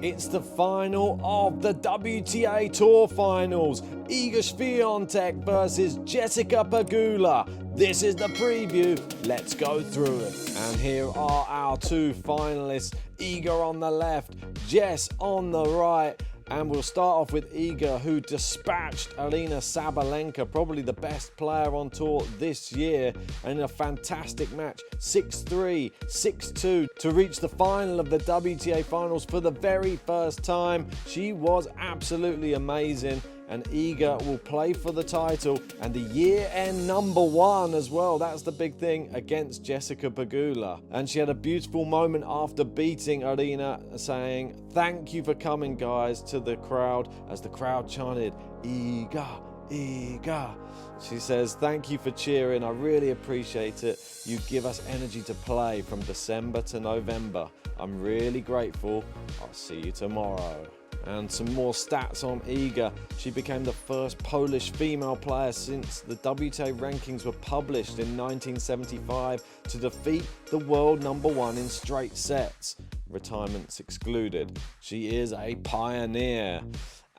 It's the final of the WTA Tour Finals. Iga Swiatek versus Jessica Pegula. This is the preview. Let's go through it. And here are our two finalists. Iga on the left, Jess on the right. And we'll start off with Iga, who dispatched Aryna Sabalenka, probably the best player on tour this year, in a fantastic match, 6-3, 6-2, to reach the final of the WTA Finals for the very first time. She was absolutely amazing, and Iga will play for the title and the year-end #1 as well. That's the big thing, against Jessica Pegula. And she had a beautiful moment after beating Aryna, saying, "Thank you for coming, guys," to the crowd, as the crowd chanted, "Iga, Iga." She says, "Thank you for cheering. I really appreciate it. You give us energy to play from December to November. I'm really grateful. I'll see you tomorrow." And some more stats on Iga. She became the first Polish female player since the WTA rankings were published in 1975 to defeat the world #1 in straight sets, retirements excluded. She is a pioneer.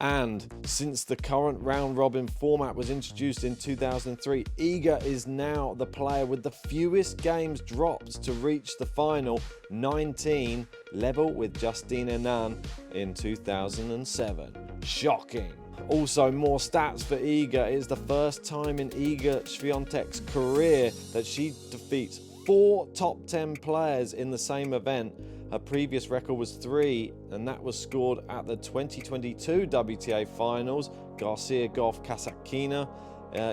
And since the current round-robin format was introduced in 2003, Iga is now the player with the fewest games dropped to reach the final, 19, level with Justine Henin in 2007. Shocking. Also, more stats for Iga. It is the first time in Iga Swiatek's career that she defeats 4 top 10 players in the same event. Her previous record was 3, and that was scored at the 2022 WTA Finals, Garcia Gauff Kasatkina,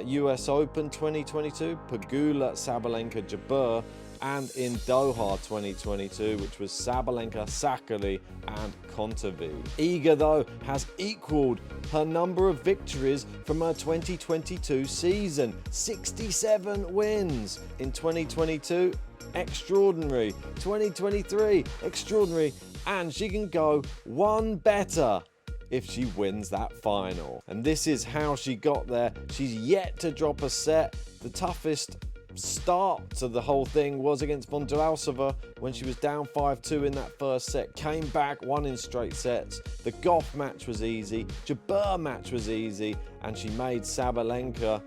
US Open 2022, Pegula Sabalenka Jabeur, and in Doha 2022, which was Sabalenka, Sakkari, and Kontaveit. Iga, though, has equaled her number of victories from her 2022 season, 67 wins. In 2022, extraordinary. 2023, extraordinary. And she can go one better if she wins that final. And this is how she got there. She's yet to drop a set. The toughest start to the whole thing was against Vondrousova when she was down 5-2 in that first set, came back, won in straight sets. The Gauff match was easy, Jabeur match was easy, and she made Sabalenka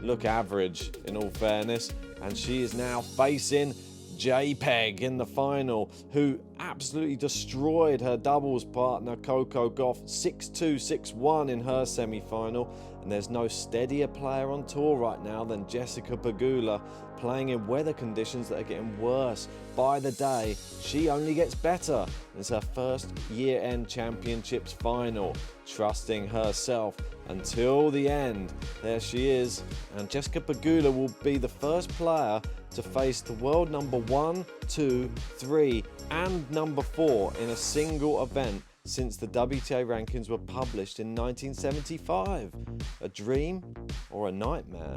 look average, in all fairness. And she is now facing JPEG in the final, who absolutely destroyed her doubles partner Coco Gauff, 6-2, 6-1 in her semi-final. And there's no steadier player on tour right now than Jessica Pegula, playing in weather conditions that are getting worse by the day. She only gets better. It's her first year-end championships final, trusting herself until the end. There she is, and Jessica Pegula will be the first player to face the world #1, 2, 3, and #4 in a single event since the WTA rankings were published in 1975. A dream or a nightmare?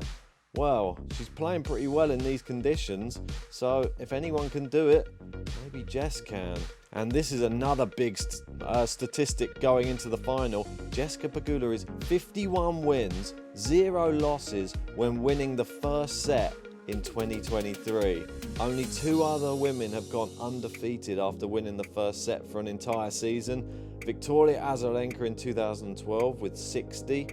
Well, she's playing pretty well in these conditions, so if anyone can do it, maybe Jess can. And this is another big statistic going into the final. Jessica Pegula is 51 wins, 0 losses when winning the first set in 2023. Only 2 other women have gone undefeated after winning the first set for an entire season. Victoria Azarenka in 2012 with 60,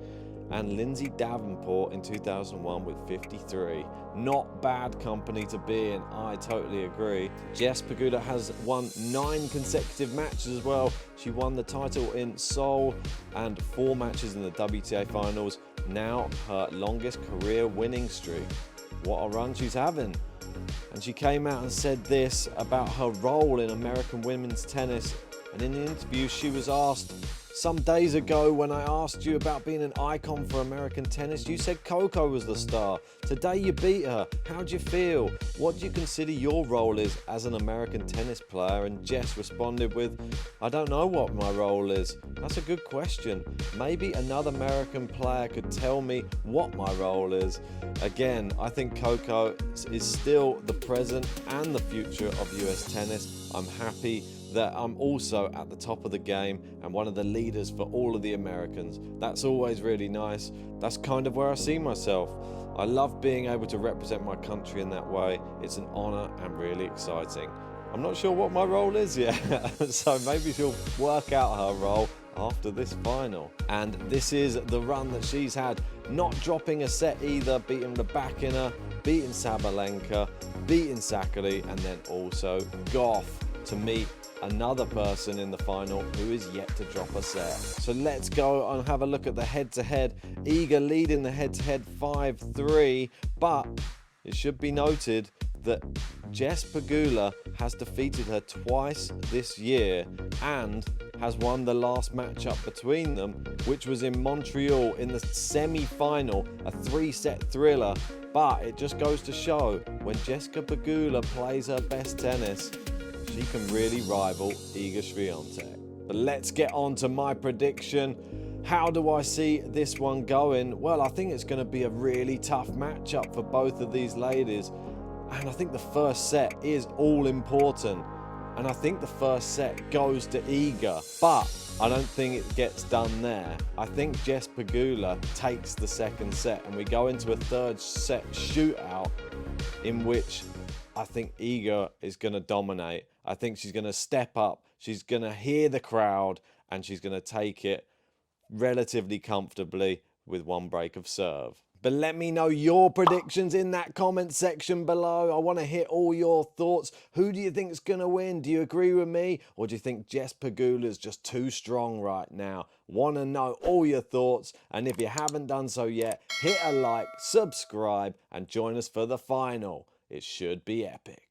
and Lindsay Davenport in 2001 with 53. Not bad company to be in, I totally agree. Jess Pegula has won 9 consecutive matches as well. She won the title in Seoul and 4 matches in the WTA Finals. Now her longest career winning streak. What a run she's having. And she came out and said this about her role in American women's tennis. And in the interview, she was asked, "Some days ago when I asked you about being an icon for American tennis, you said Coco was the star. Today you beat her. How do you feel? What do you consider your role is as an American tennis player?" And Jess responded with, "I don't know what my role is. That's a good question. Maybe another American player could tell me what my role is." Again, I think Coco is still the present and the future of US tennis. I'm happy that I'm also at the top of the game and one of the leaders for all of the Americans. That's always really nice. That's kind of where I see myself. I love being able to represent my country in that way. It's an honor and really exciting. I'm not sure what my role is yet, so maybe she'll work out her role after this final. And this is the run that she's had, not dropping a set either, beating Rybakina, beating Sabalenka, beating Sakkari, and then also Goff to meet another person in the final who is yet to drop a set. So let's go and have a look at the head-to-head. Iga leading the head-to-head 5-3, but it should be noted that Jess Pegula has defeated her twice this year and has won the last matchup between them, which was in Montreal in the semi-final, a 3-set thriller. But it just goes to show, when Jessica Pegula plays her best tennis, she can really rival Iga Swiatek. But let's get on to my prediction. How do I see this one going? Well, I think it's going to be a really tough matchup for both of these ladies. And I think the first set is all important. And I think the first set goes to Iga. But I don't think it gets done there. I think Jess Pegula takes the second set and we go into a third set shootout in which I think Iga is going to dominate. I think she's going to step up. She's going to hear the crowd and she's going to take it relatively comfortably with one break of serve. But let me know your predictions in that comment section below. I want to hear all your thoughts. Who do you think is going to win? Do you agree with me? Or do you think Jess Pegula is just too strong right now? Want to know all your thoughts. And if you haven't done so yet, hit a like, subscribe, and join us for the final. It should be epic.